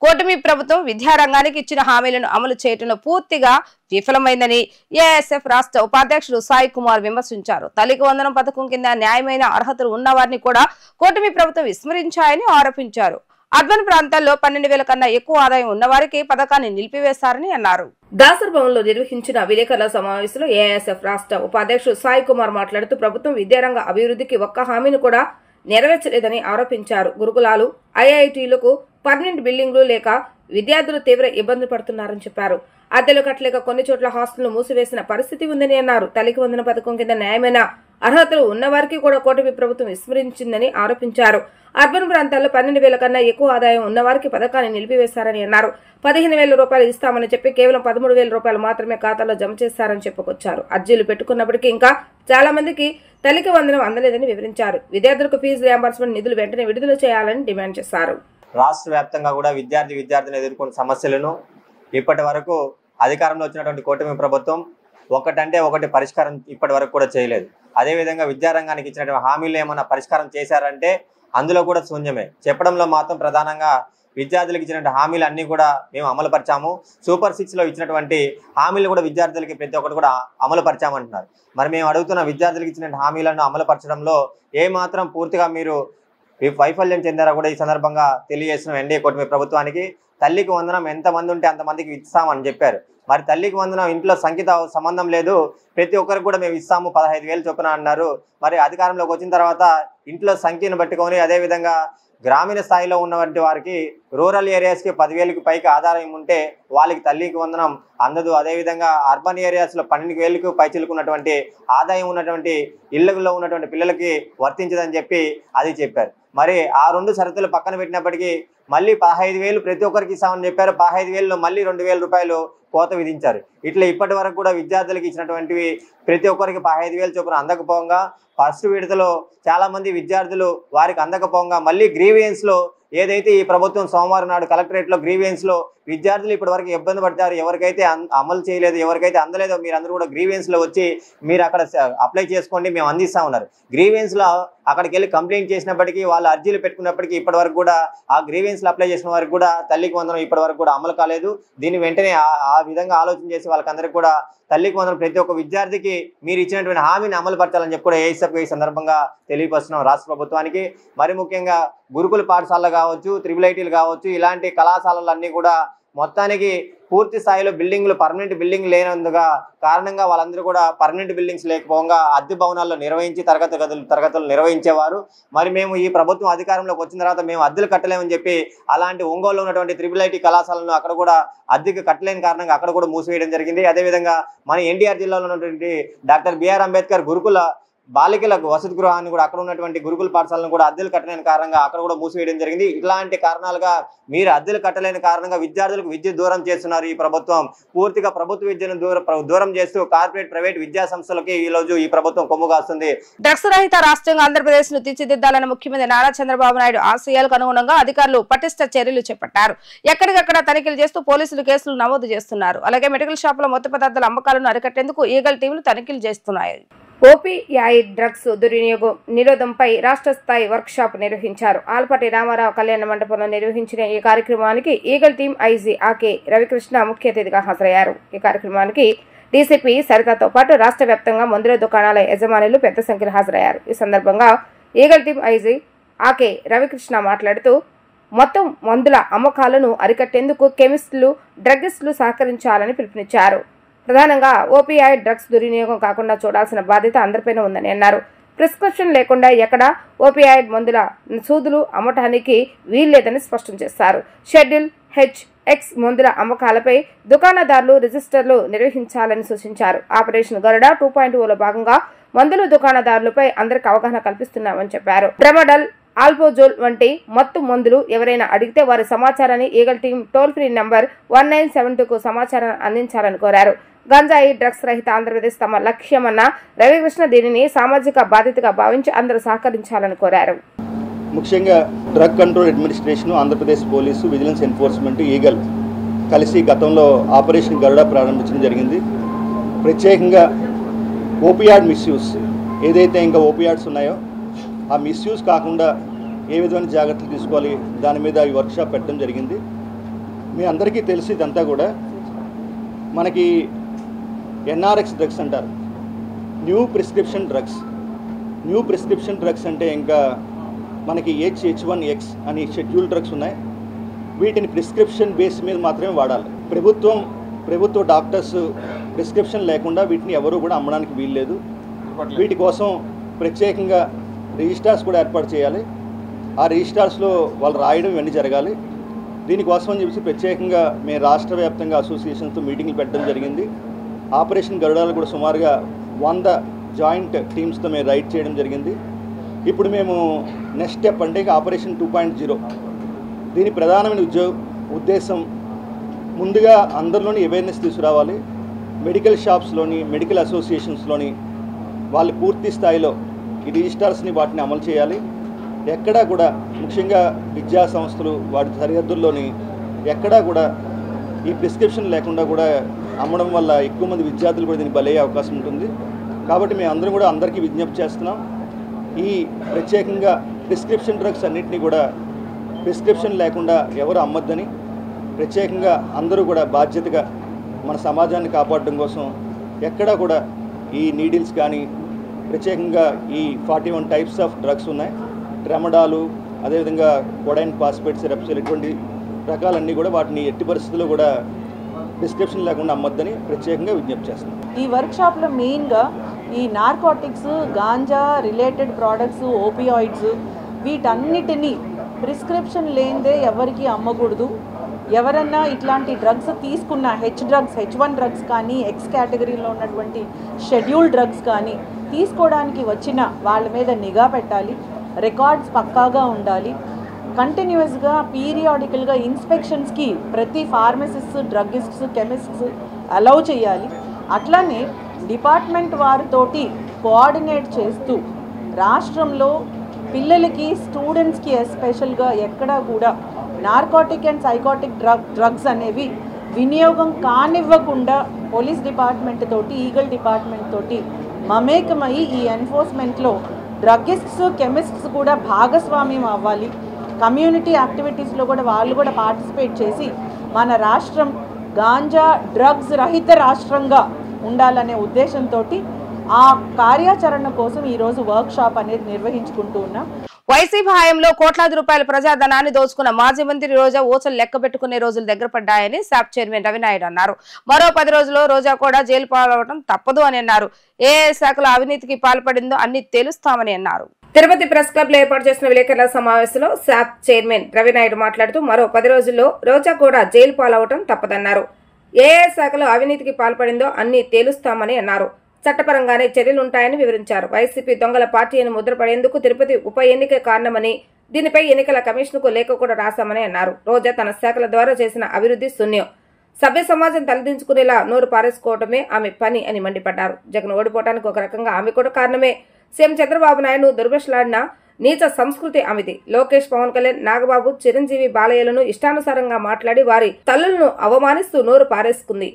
కూటమి ప్రభుత్వం విద్యారంగానికి ఇచ్చిన హామీలను అమలు చేయడంలో పూర్తిగా విఫలమైందని ASF రాష్ట్ర ఉపాధ్యక్షుడు సాయి కుమార్ విమర్శించారు. తల్లికి వందనం పథకం కింద న్యాయమైన అర్హతలు ఉన్నవారిని కూడా కూటమి ప్రభుత్వం విస్మరించాయని ఆరోపించారు. అర్బన్ ప్రాంతాల్లో 12,000 కన్నా ఎక్కువ ఆదాయం ఉన్నవారికి పథకాన్ని నిలిపివేశారని అన్నారు. దాసర్ భవన్ లో నిర్వహించిన విలేకరుల సమావేశంలో ఏఎస్ఎఫ్ రాష్ట్ర ఉపాధ్యక్షుడు సాయి కుమార్ మాట్లాడుతూ ప్రభుత్వం విద్యారంగ అభివృద్ధికి ఒక్క హామీని కూడా నెరవేర్చలేదని ఆరోపించారు. గురుకులాలు, ఐఐటీలకు పర్మనెంట్ బిల్డింగ్లు లేక విద్యార్థులు తీవ్ర ఇబ్బందులు పడుతున్నారని చెప్పారు. అద్దెలు కట్టలేక కొన్ని చోట్ల హాస్టల్ను మూసివేసిన పరిస్థితి ఉందని అన్నారు. తల్లికి వందన పథకం కింద న్యాయమైన అర్హతలు ఉన్నవారికి కూడా కూటమి ప్రభుత్వం విస్మరించిందని ఆరోపించారు. అర్బన్ ప్రాంతాల్లో 12,000 కన్నా ఎక్కువ ఆదాయం ఉన్నవారికి పథకాన్ని నిలిపివేశారని అన్నారు. 15,000 రూపాయలు ఇస్తామని చెప్పి కేవలం 13,000 రూపాయలు మాత్రమే ఖాతాలో జమ చేశారని చెప్పుకొచ్చారు. అర్జీలు పెట్టుకున్నప్పటికీ ఇంకా చాలా మందికి తల్లికి వందనం అందలేదని వివరించారు. విద్యార్థులకు ఫీజు రియంబర్స్మెంట్ నిధులు వెంటనే విడుదల చేయాలని డిమాండ్ చేశారు. రాష్ట్ర వ్యాప్తంగా కూడా విద్యార్థులు ఎదుర్కొన్న సమస్యలను ఇప్పటి వరకు అధికారంలో వచ్చినటువంటి కూటమి ప్రభుత్వం ఒకటంటే ఒకటి పరిష్కారం ఇప్పటి వరకు కూడా చేయలేదు. అదేవిధంగా విద్యారంగానికి ఇచ్చినటువంటి హామీలు ఏమైనా పరిష్కారం చేశారంటే అందులో కూడా శూన్యమే. చెప్పడంలో మాత్రం ప్రధానంగా విద్యార్థులకు ఇచ్చినటువంటి హామీలు అన్నీ కూడా మేము అమలు పరిచాము. సూపర్ 6లో ఇచ్చినటువంటి హామీలు కూడా విద్యార్థులకి ప్రతి ఒక్కటి కూడా అమలు పరిచామంటున్నారు. మరి మేము అడుగుతున్న విద్యార్థులకు ఇచ్చిన హామీలను అమలు పరచడంలో ఏమాత్రం పూర్తిగా మీరు వైఫల్యం చెందారో కూడా ఈ సందర్భంగా తెలియజేసిన ఎన్డీఏ కూటమి ప్రభుత్వానికి. తల్లికి వందనం ఎంతమంది ఉంటే అంతమందికి ఇస్తామని చెప్పారు. మరి తల్లికి వందనం ఇంట్లో సంఖ్యతో సంబంధం లేదు, ప్రతి ఒక్కరికి కూడా మేము ఇస్తాము 15,000 చొప్పున అన్నారు. మరి అధికారంలోకి వచ్చిన తర్వాత ఇంట్లో సంఖ్యను పట్టుకొని అదేవిధంగా గ్రామీణ స్థాయిలో ఉన్నటువంటి వారికి రూరల్ ఏరియాస్కి 10,000కి పైకి ఆదాయం ఉంటే వాళ్ళకి తల్లికి వందనం అందదు. అదేవిధంగా అర్బన్ ఏరియాస్లో 12,000కు పైచిలుకున్నటువంటి ఆదాయం ఉన్నటువంటి ఇళ్లలో ఉన్నటువంటి పిల్లలకి వర్తించదని చెప్పి అది చెప్పారు. మరి ఆ 2 షరతులు పక్కన పెట్టినప్పటికీ మళ్ళీ 15,000 ప్రతి ఒక్కరికి ఇస్తామని చెప్పారు. 15,000లో మళ్ళీ 2,000 రూపాయలు కోత విధించారు. ఇట్లా ఇప్పటి వరకు కూడా విద్యార్థులకు ఇచ్చినటువంటివి ప్రతి ఒక్కరికి 15,000 చొప్పున అందకపోగా ఫస్ట్ విడతలో చాలా మంది విద్యార్థులు వారికి అందకపోగా మళ్ళీ గ్రీవియన్స్లో ఏదైతే ఈ ప్రభుత్వం సోమవారం నాడు కలెక్టరేట్లో గ్రీవియన్స్లో విద్యార్థులు ఇప్పటి వరకు ఇబ్బంది పడతారు, ఎవరికైతే అమలు చేయలేదు, ఎవరికైతే అందలేదో మీరందరూ కూడా గ్రీవియన్స్లో వచ్చి మీరు అక్కడ అప్లై చేసుకోండి, మేము అందిస్తా ఉన్నారు. గ్రీవియన్స్లో అక్కడికి వెళ్ళి కంప్లైంట్ చేసినప్పటికీ వాళ్ళు అర్జీలు పెట్టుకున్నప్పటికీ ఇప్పటి వరకు కూడా ఆ గ్రీవియన్స్లో అప్లై చేసిన వారికి కూడా తల్లికి వందనం ఇప్పటి వరకు కూడా అమలు కాలేదు. దీన్ని వెంటనే ఆ విధంగా ఆలోచన చేసి వాళ్ళకందరికీ కూడా తల్లికి వందనం ప్రతి ఒక్క విద్యార్థికి మీరు ఇచ్చినటువంటి హామీని అమలు పరచాలని చెప్పి కూడా ఏఎస్ఎఫ్ ఈ సందర్భంగా తెలియపరుస్తున్నాం రాష్ట్ర ప్రభుత్వానికి. మరి ముఖ్యంగా గురుకుల పాఠశాలలు కావచ్చు, త్రిబుల్ ఐటీలు కావచ్చు, ఇలాంటి కళాశాలలన్నీ కూడా మొత్తానికి పూర్తి స్థాయిలో బిల్డింగ్లు పర్మనెంట్ బిల్డింగ్ లేనందుగా కారణంగా వాళ్ళందరూ కూడా పర్మనెంట్ బిల్డింగ్స్ లేకపోగా అద్దె భవనాల్లో నిర్వహించి తరగతులు నిర్వహించేవారు. మరి మేము ఈ ప్రభుత్వం అధికారంలోకి వచ్చిన తర్వాత మేము అద్దెలు కట్టలేమని చెప్పి అలాంటి ఒంగోలులో ఉన్నటువంటి త్రిబుల్ ఐటీ కళాశాలను అక్కడ కూడా అద్దెకి కట్టలేని కారణంగా అక్కడ కూడా మూసివేయడం జరిగింది. అదేవిధంగా మన ఎన్టీఆర్ జిల్లాలో ఉన్నటువంటి డాక్టర్ బిఆర్ అంబేద్కర్ గురుకుల బాలికలకు వసతి గృహాన్ని కూడా అక్కడ ఉన్నటువంటి గురుకుల పాఠశాలను కూడా అద్దెలు కట్టలేని కారణంగా అక్కడ కూడా మూసివేయడం జరిగింది. ఇలాంటి కారణాలుగా మీరు అద్దెలు కట్టలేని కారణంగా విద్యార్థులకు విద్య దూరం చేస్తున్నారు ఈ ప్రభుత్వం. పూర్తిగా ప్రభుత్వ విద్యను దూరం చేస్తూ కార్పొరేట్ ప్రైవేట్ విద్యా సంస్థలకి ఈ రోజు ఈ ప్రభుత్వం కొమ్ము కాస్తుంది. డ్రగ్స్ రహిత రాష్ట్రంగా ఆంధ్రప్రదేశ్ ను తీర్చిదిద్దాలన్న ముఖ్యమంత్రి నారా చంద్రబాబు నాయుడు ఆశయాలకు అనుగుణంగా అధికారులు పటిష్ట చర్యలు చేపట్టారు. ఎక్కడికక్కడ తనిఖీలు చేస్తూ పోలీసులు కేసులు నమోదు చేస్తున్నారు. అలాగే మెడికల్ షాపుల మత్తు పదార్థాల అమ్మకాలను అరికట్టేందుకు ఈగల్ టీంలు తనిఖీలు చేస్తున్నాయి. ఓపీఐ డ్రగ్స్ దుర్వినియోగం నిరోధంపై రాష్ట్ర స్థాయి వర్క్ షాప్ నిర్వహించారు. ఆల్పాటి రామారావు కళ్యాణ మండపంలో నిర్వహించిన ఈ కార్యక్రమానికి ఈగల్ టీం ఐజీ ఆకే రవికృష్ణ ముఖ్య అతిథిగా హాజరయ్యారు. ఈ కార్యక్రమానికి డీసీపీ సరితతో పాటు రాష్ట్ర వ్యాప్తంగా మందుల దుకాణాల యజమానులు పెద్ద సంఖ్యలో హాజరయ్యారు. ఈ సందర్భంగా ఈగల్ టీం ఐజీ ఆకే రవికృష్ణ మాట్లాడుతూ మొత్తం మందుల అమ్మకాలను అరికట్టేందుకు కెమిస్టులు డ్రగ్గిస్టులు సహకరించాలని పిలుపునిచ్చారు. ప్రధానంగా ఓపీఐ డ్రగ్స్ దుర్వినియోగం కాకుండా చూడాల్సిన బాధ్యత అందరిపైన ఉందని అన్నారు. ప్రిస్క్రిప్షన్ లేకుండా ఎక్కడ ఓపీఐ మందుల సూదులు అమ్మటానికి వీల్లేదని స్పష్టం చేశారు. షెడ్యూల్ HX మందుల అమ్మకాలపై దుకాణదారులు రిజిస్టర్లు నిర్వహించాలని సూచించారు. ఆపరేషన్ గరుడ 2.0లో భాగంగా మందుల దుకాణదారులపై అందరికి అవగాహన కల్పిస్తున్నామని చెప్పారు. ట్రెమడల్, ఆల్బోజోల్ వంటి మత్తు మందులు ఎవరైనా అడిగితే వారి సమాచారాన్ని Eagle team toll free number 1972కు సమాచారం అందించాలని కోరారు. గంజాయి డ్రగ్స్ రహిత ఆంధ్రప్రదేశ్ తమ లక్ష్యమన్న రవికృష్ణ దీనిని సామాజిక బాధ్యతగా భావించి అందరూ సహకరించాలని కోరారు. ముఖ్యంగా drug control administration, Andhra Pradesh police, vigilance enforcement, eagle కలిసి గతంలో ఆపరేషన్ గరుడ ప్రారంభించడం జరిగింది. ప్రత్యేకంగా ఓపియాడ్ మిస్యూస్ ఏదైతే ఇంకా ఓపియాడ్స్ ఉన్నాయో ఆ మిస్యూస్ కాకుండా ఏ విధమైన జాగ్రత్తలు తీసుకోవాలి దాని మీద ఈ వర్క్షాప్ పెట్టడం జరిగింది. మీ అందరికీ తెలిసి ఇదంతా కూడా మనకి ఎన్ఆర్ఎక్స్ డ్రగ్స్ అంటారు, new prescription drugs. New prescription drugs అంటే ఇంకా మనకి H1X అని షెడ్యూల్ డ్రగ్స్ ఉన్నాయి. వీటిని ప్రిస్క్రిప్షన్ బేస్ మీద మాత్రమే వాడాలి. ప్రభుత్వ డాక్టర్స్ ప్రిస్క్రిప్షన్ లేకుండా వీటిని ఎవరు కూడా అమ్మడానికి వీల్లేదు. వీటి కోసం ప్రత్యేకంగా రిజిస్టార్స్ కూడా ఏర్పాటు చేయాలి. ఆ రిజిస్టార్స్లో వాళ్ళు రాయడం ఇవన్నీ జరగాలి. దీనికోసం అని చెప్పి ప్రత్యేకంగా మేము రాష్ట్ర వ్యాప్తంగా అసోసియేషన్స్తో మీటింగ్లు పెట్టడం జరిగింది. ఆపరేషన్ గరుడాలు కూడా సుమారుగా 100 జాయింట్ టీమ్స్తో మేము రైడ్ చేయడం జరిగింది. ఇప్పుడు మేము నెక్స్ట్ స్టెప్ అంటే ఆపరేషన్ 2.0 దీని ప్రధానమైన ఉద్దేశం ముందుగా అందరిలోని అవేర్నెస్ తీసుకురావాలి. మెడికల్ షాప్స్లోని, మెడికల్ అసోసియేషన్స్లోని వాళ్ళు పూర్తి స్థాయిలో ఈ రిజిస్టార్స్ని వాటిని అమలు చేయాలి. ఎక్కడా కూడా ముఖ్యంగా విద్యా సంస్థలు వాటి సరిహద్దుల్లోని ఎక్కడా కూడా ఈ ప్రిస్క్రిప్షన్ లేకుండా కూడా అమ్మడం వల్ల ఎక్కువ మంది విద్యార్థులు కూడా దీన్ని బలయ్యే అవకాశం ఉంటుంది. కాబట్టి మేము అందరం కూడా అందరికీ విజ్ఞప్తి చేస్తున్నాం. ఈ ప్రత్యేకంగా ప్రిస్క్రిప్షన్ డ్రగ్స్ అన్నింటినీ కూడా ప్రిస్క్రిప్షన్ లేకుండా ఎవరు అమ్మొద్దని, ప్రత్యేకంగా అందరూ కూడా బాధ్యతగా మన సమాజాన్ని కాపాడడం కోసం ఎక్కడా కూడా ఈ నీడిల్స్ కానీ, ప్రత్యేకంగా ఈ 41 టైప్స్ ఆఫ్ డ్రగ్స్ ఉన్నాయి, ట్రెమడాలు, అదేవిధంగా కొడైన్ ఫాస్ఫేట్ సిరప్స్, ఇటువంటి రకాలన్నీ కూడా వాటిని ఎట్టి పరిస్థితుల్లో కూడా ప్రిస్క్రిప్షన్ లేకుండా అమ్మొద్దని ప్రత్యేకంగా విజ్ఞప్తి చేస్తున్నాం. ఈ వర్క్షాప్లో మెయిన్గా ఈ narcotics, ganja related products, opioids వీటన్నిటినీ ప్రిస్క్రిప్షన్ లేనిదే ఎవరికి అమ్మకూడదు. ఎవరన్నా ఇట్లాంటి డ్రగ్స్ తీసుకున్న H1 డ్రగ్స్ కానీ, ఎక్స్ కేటగిరీలో ఉన్నటువంటి షెడ్యూల్ డ్రగ్స్ కానీ తీసుకోవడానికి వచ్చిన వాళ్ళ మీద నిఘా పెట్టాలి. రికార్డ్స్ పక్కాగా ఉండాలి. కంటిన్యూస్గా పీరియాడికల్గా ఇన్స్పెక్షన్స్కి ప్రతి ఫార్మసిస్ట్, డ్రగ్గిస్ట్స్, కెమిస్ట్స్ అలౌ చేయాలి. అట్లానే డిపార్ట్మెంట్ వారితోటి కోఆర్డినేట్ చేస్తూ రాష్ట్రంలో పిల్లలకి, స్టూడెంట్స్కి ఎస్పెషల్గా ఎక్కడా కూడా నార్కోటిక్ అండ్ సైకోటిక్ డ్రగ్స్ అనేవి వినియోగం కానివ్వకుండా పోలీస్ డిపార్ట్మెంట్ తోటి, ఈగల్ డిపార్ట్మెంట్ తోటి మమేకమై ఈ ఎన్ఫోర్స్మెంట్లో డ్రగ్గిస్ట్స్, కెమిస్ట్స్ కూడా భాగస్వామ్యం అవ్వాలి. కమ్యూనిటీ యాక్టివిటీస్లో కూడా వాళ్ళు కూడా పార్టిసిపేట్ చేసి మన రాష్ట్రం గాంజా డ్రగ్స్ రహిత రాష్ట్రంగా ఉండాలనే ఉద్దేశంతో ఆ కార్యాచరణ కోసం ఈరోజు వర్క్షాప్ అనేది నిర్వహించుకుంటూ ఉన్నాం. వైసీపీ హయాంలో కోట్లాది రూపాయల ప్రజాధనాన్ని దోచుకున్న మాజీ మంత్రి రోజా ఊచలు లెక్క పెట్టుకునే రోజులు దగ్గర పడ్డాయని శాప్ చైర్మన్ రవినాయుడు అన్నారు. మరో 10 రోజుల్లో రోజా కూడా జైలు పాలవడం తప్పదు అని అన్నారు. ఏ శాఖలో అవినీతికి పాల్పడిందో అన్ని తెలుస్తామని అన్నారు. తిరుపతి ప్రెస్ క్లబ్ లో ఏర్పాటు చేసిన విలేకరుల సమావేశంలో శాప్ చైర్మన్ రవినాయుడు మాట్లాడుతూ మరో 10 రోజుల్లో రోజా కూడా జైలు పాలవడం తప్పదన్నారు. ఏ శాఖలో అవినీతికి పాల్పడిందో అన్ని తేలుస్తామని అన్నారు. చట్టపరంగానే చర్యలుంటాయని వివరించారు. వైసీపీ దొంగల పార్టీ అని ముద్రపడేందుకు తిరుపతి ఉప ఎన్నిక కారణమని, దీనిపై ఎన్నికల కమిషన్ కు లేఖ కూడా రాశామని అన్నారు. రోజా తన శాఖల ద్వారా చేసిన అభివృద్ధి శూన్యం, సభ్య సమాజం తలదించుకునేలా నోరు పారేసుకోవడమే ఆమె పని అని మండిపడ్డారు. జగన్ ఓడిపోవడానికి ఒక రకంగా ఆమె కూడా కారణమే. సీఎం చంద్రబాబు నాయుడు దుర్భషలాడిన నీచ సంస్కృతి ఆమెది. లోకేష్, పవన్ కళ్యాణ్, నాగబాబు, చిరంజీవి, బాలయ్యలను ఇష్టానుసారంగా మాట్లాడి వారి తల్లులను అవమానిస్తూ నోరు పారేసుకుంది.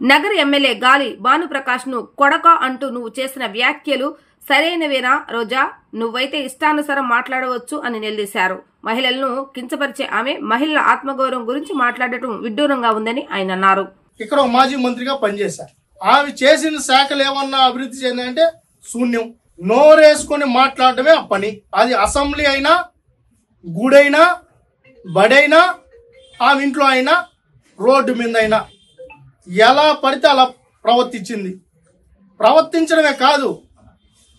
నగర ఎమ్మెల్యే గాలి భానుప్రకాష్ ను కొడక అంటూ నువ్వు చేసిన వ్యాఖ్యలు సరైనవేనా రోజా? నువ్వైతే ఇష్టానుసారం మాట్లాడవచ్చు అని నిలదీశారు. మహిళలను కించపరిచే ఆమె మహిళల ఆత్మగౌరవం గురించి మాట్లాడటం విడ్డూరంగా ఉందని ఆయన అన్నారు. ఇక్కడ మాజీ మంత్రిగా పనిచేశారు. ఆమె చేసిన శాఖలు ఏమన్నా అభివృద్ధి చెందాయంటే శూన్యం. నోరేసుకొని మాట్లాడటమే ఆ పని. అది అసెంబ్లీ అయినా, గుడైనా, బడైనా, ఆమె ఇంట్లో అయినా, రోడ్డు మీద అయినా ఎలా పడితే అలా ప్రవర్తించడమే కాదు,